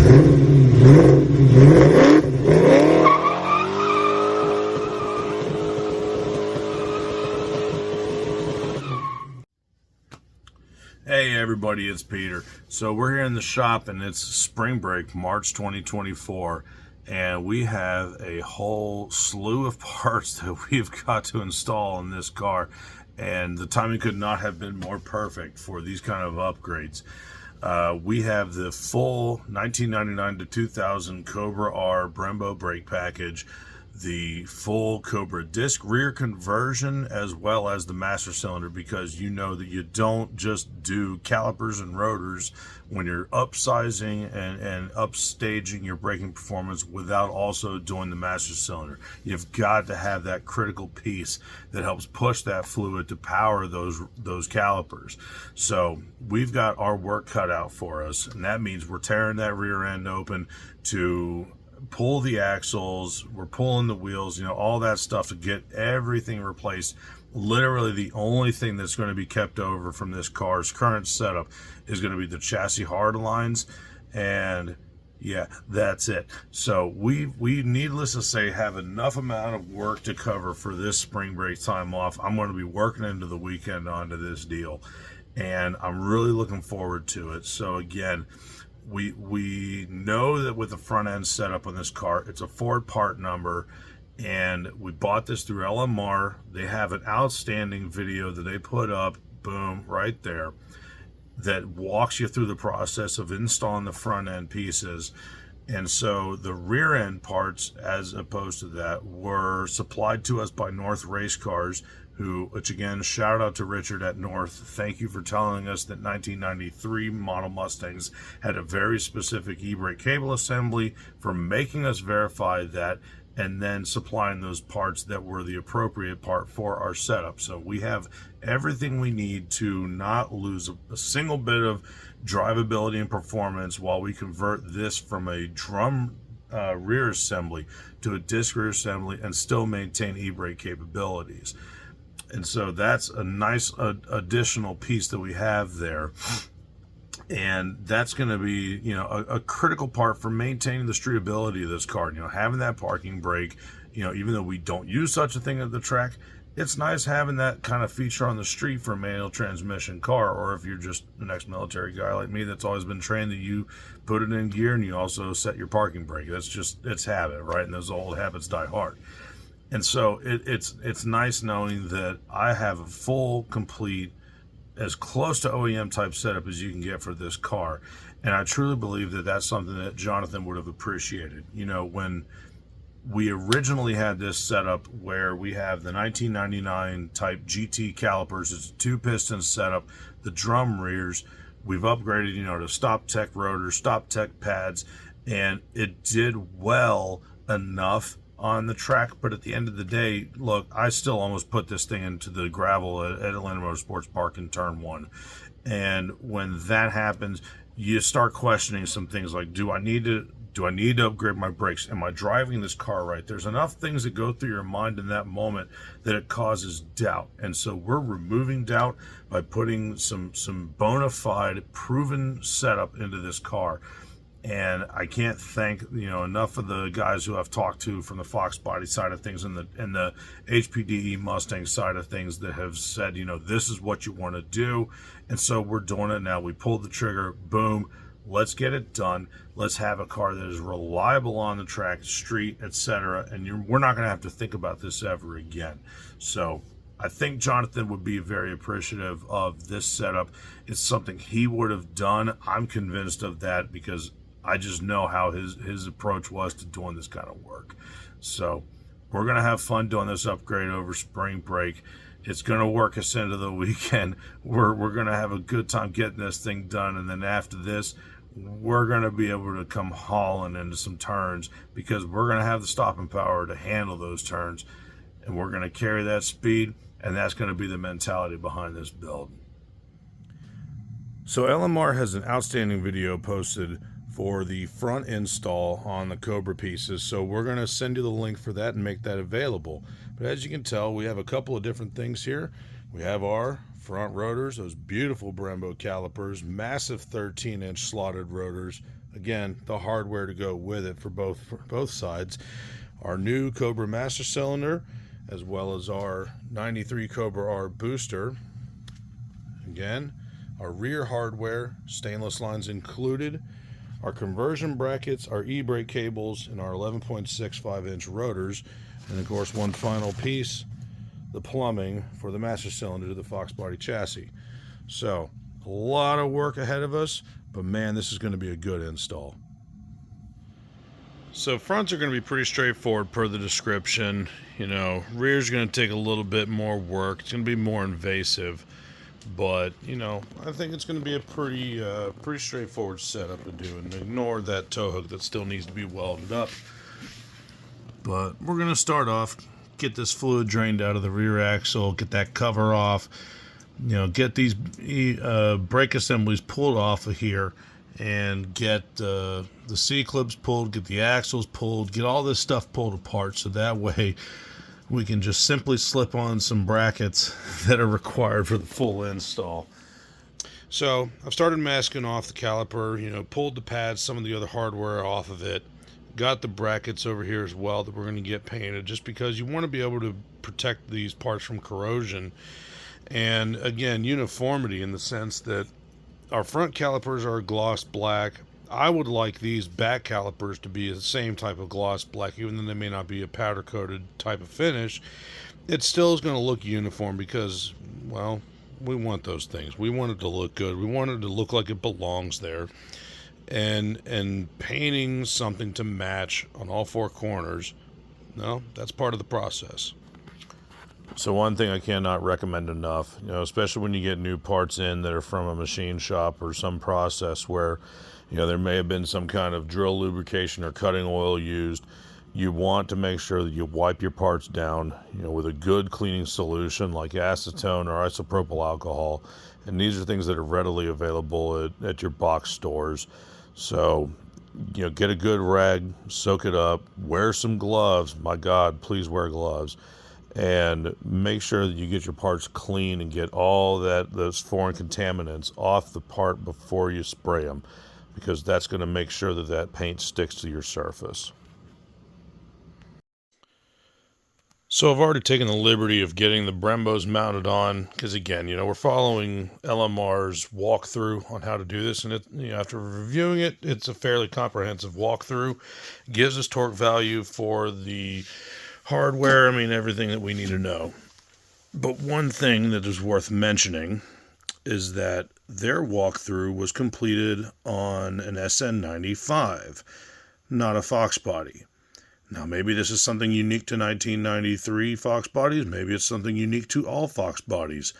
Hey everybody, it's Peter. So we're here in the shop and it's spring break, March 2024, and we have a whole slew of parts that we've got to install in this car, and the timing could not have been more perfect for these kind of upgrades. We have the full 1999 to 2000 CobraR Brembo brake package, the full Cobra disc rear conversion, as well as the master cylinder, because you know that you don't just do calipers and rotors when you're upsizing and upstaging your braking performance without also doing the master cylinder. You've got to have that critical piece that helps push that fluid to power those calipers. So we've got our work cut out for us, and that means we're tearing that rear end open to pull the axles, we're pulling the wheels, all that stuff to get everything replaced. Literally the only thing that's going to be kept over from this car's current setup is going to be the chassis hard lines, and yeah, that's it. So we needless to say have enough amount of work to cover for this spring break time off. I'm going to be working into the weekend onto this deal, and I'm really looking forward to it. So again, we know that with the front end setup on this car, it's a Ford part number, and we bought this through LMR. They have an outstanding video that they put up, boom, right there, that walks you through the process of installing the front end pieces. And so the rear end parts, as opposed to that, were supplied to us by North Race Cars, which again, shout out to Richard at North. Thank you for telling us that 1993 model Mustangs had a very specific e-brake cable assembly, for making us verify that, and then supplying those parts that were the appropriate part for our setup. So we have everything we need to not lose a single bit of drivability and performance while we convert this from a drum rear assembly to a disc rear assembly and still maintain e-brake capabilities. And so that's a nice additional piece that we have there. And that's going to be, a critical part for maintaining the streetability of this car. Having that parking brake, even though we don't use such a thing at the track, it's nice having that kind of feature on the street for a manual transmission car. Or if you're just an ex-military guy like me that's always been trained that you put it in gear and you also set your parking brake. It's habit, right? And those old habits die hard. And so it's nice knowing that I have a full, complete, as close to OEM type setup as you can get for this car. And I truly believe that that's something that Jonathan would have appreciated. When we originally had this setup where we have the 1999 type GT calipers, it's a 2-piston setup, the drum rears, we've upgraded, to Stop Tech rotors, Stop Tech pads, and it did well enough on the track. But at the end of the day, look, I still almost put this thing into the gravel at Atlanta Motorsports Park in turn 1. And when that happens, you start questioning some things like, do I need to upgrade my brakes? Am I driving this car right? There's enough things that go through your mind in that moment that it causes doubt. And so we're removing doubt by putting some bona fide proven setup into this car. And I can't thank enough of the guys who I've talked to from the Fox Body side of things and the HPDE Mustang side of things that have said, this is what you want to do. And so we're doing it now. We pulled the trigger, boom, let's get it done. Let's have a car that is reliable on the track, street, etc. And we're not going to have to think about this ever again. So I think Jonathan would be very appreciative of this setup. It's something he would have done. I'm convinced of that because I just know how his approach was to doing this kind of work. So we're going to have fun doing this upgrade over spring break. It's going to work us into the weekend. We're going to have a good time getting this thing done. And then after this, we're going to be able to come hauling into some turns because we're going to have the stopping power to handle those turns. And we're going to carry that speed. And that's going to be the mentality behind this build. So LMR has an outstanding video posted for the front install on the Cobra pieces, so we're going to send you the link for that and make that available. But as you can tell, we have a couple of different things here. We have our Front rotors, those beautiful Brembo calipers, massive 13-inch slotted rotors. Again, the hardware to go with it for both sides. Our new Cobra master cylinder, as well as our 93 CobraR booster. Again, our rear hardware, stainless lines included, our conversion brackets, our e-brake cables, and our 11.65-inch rotors. And of course, one final piece, the plumbing for the master cylinder to the Fox body chassis. So, a lot of work ahead of us, but man, this is going to be a good install. So fronts are going to be pretty straightforward per the description. You know, rear's going to take a little bit more work. It's going to be more invasive, but you know, I think it's going to be a pretty straightforward setup to do. And ignore that tow hook that still needs to be welded up. But we're going to start off, get this fluid drained out of the rear axle, get that cover off. You know, get these brake assemblies pulled off of here, and get the C-clips pulled, get the axles pulled, get all this stuff pulled apart, so that way we can just simply slip on some brackets that are required for the full install. So I've started masking off the caliper, you know, pulled the pads, some of the other hardware off of it, got the brackets over here as well that we're going to get painted, just because you want to be able to protect these parts from corrosion. And again, uniformity in the sense that our front calipers are gloss black. I would like these back calipers to be the same type of gloss black, even though they may not be a powder coated type of finish. It still is going to look uniform because, well, we want those things. We want it to look good. We want it to look like it belongs there. And painting something to match on all four corners, no, that's part of the process. So one thing I cannot recommend enough, you know, especially when you get new parts in that are from a machine shop or some process where, you know, there may have been some kind of drill lubrication or cutting oil used, you want to make sure that you wipe your parts down, you know, with a good cleaning solution like acetone or isopropyl alcohol. And these are things that are readily available at your box stores. So, you know, get a good rag, soak it up, wear some gloves. My God, please wear gloves. And make sure that you get your parts clean and get all those foreign contaminants off the part before you spray them, because that's going to make sure that paint sticks to your surface. So I've already taken the liberty of getting the Brembos mounted on, because again, you know, we're following LMR's walkthrough on how to do this, and it, you know, after reviewing it, it's a fairly comprehensive walkthrough. It gives us torque value for the hardware, I mean, everything that we need to know. But one thing that is worth mentioning is that their walkthrough was completed on an SN95, not a Fox body. Now, maybe this is something unique to 1993 Fox bodies. Maybe it's something unique to all Fox bodies.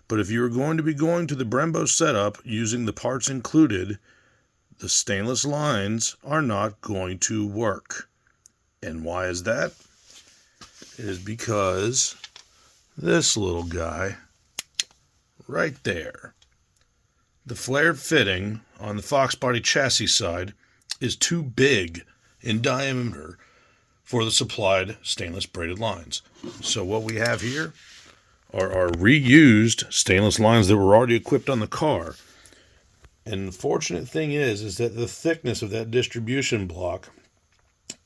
But if you're going to be going to the Brembo setup using the parts included, the stainless lines are not going to work. And why is that? It is because this little guy right there, the flared fitting on the Fox body chassis side, is too big in diameter for the supplied stainless braided lines. So what we have here are reused stainless lines that were already equipped on the car. And the fortunate thing is that the thickness of that distribution block,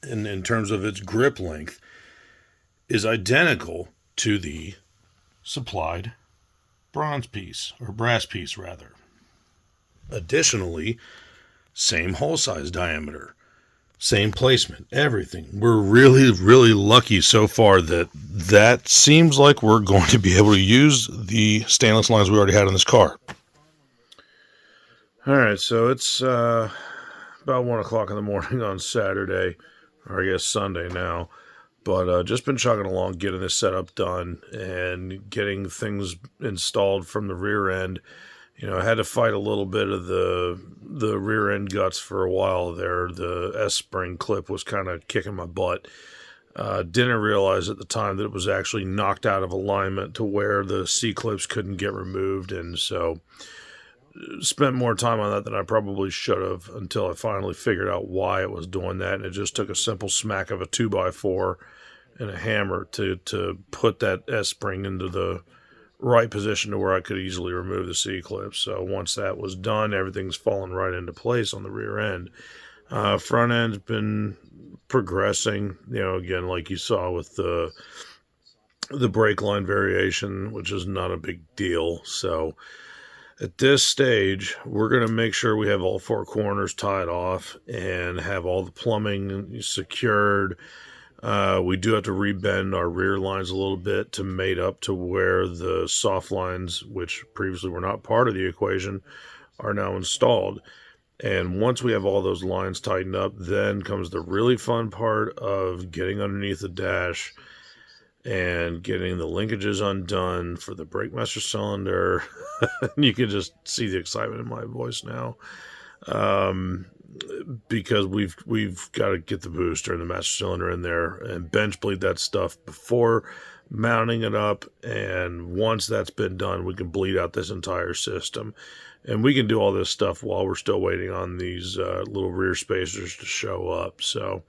in terms of its grip length, is identical to the supplied bronze piece, or brass piece rather. Additionally, same hole size diameter, same placement, everything. We're really, really lucky so far that seems like we're going to be able to use the stainless lines we already had in this car. All right, so it's about 1 o'clock in the morning on Saturday, or I guess Sunday now. But just been chugging along, getting this setup done and getting things installed from the rear end. You know, I had to fight a little bit of the rear end guts for a while there. The S-spring clip was kind of kicking my butt. Didn't realize at the time that it was actually knocked out of alignment to where the C-clips couldn't get removed. And so spent more time on that than I probably should have until I finally figured out why it was doing that. And it just took a simple smack of a 2x4 and a hammer to put that S-spring into the right position to where I could easily remove the C-clip. So once that was done, everything's fallen right into place on the rear end. Front end's been progressing, again, like you saw with the brake line variation, which is not a big deal. So at this stage, we're going to make sure we have all four corners tied off and have all the plumbing secured. We do have to rebend our rear lines a little bit to mate up to where the soft lines, which previously were not part of the equation, are now installed. And once we have all those lines tightened up, then comes the really fun part of getting underneath the dash and getting the linkages undone for the brake master cylinder. You can just see the excitement in my voice now, because we've got to get the booster and the master cylinder in there and bench bleed that stuff before mounting it up. And once that's been done, we can bleed out this entire system, and we can do all this stuff while we're still waiting on these little rear spacers to show up. So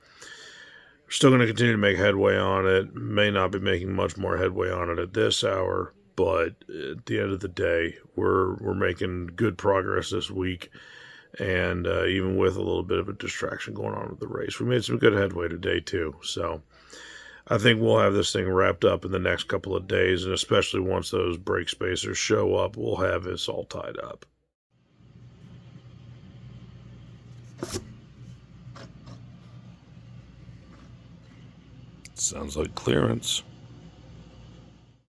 we're still going to continue to make headway on it. May not be making much more headway on it at this hour, but at the end of the day, we're making good progress this week. And even with a little bit of a distraction going on with the race, we made some good headway today too. So I think we'll have this thing wrapped up in the next couple of days, and especially once those brake spacers show up, we'll have this all tied up. Sounds like clearance.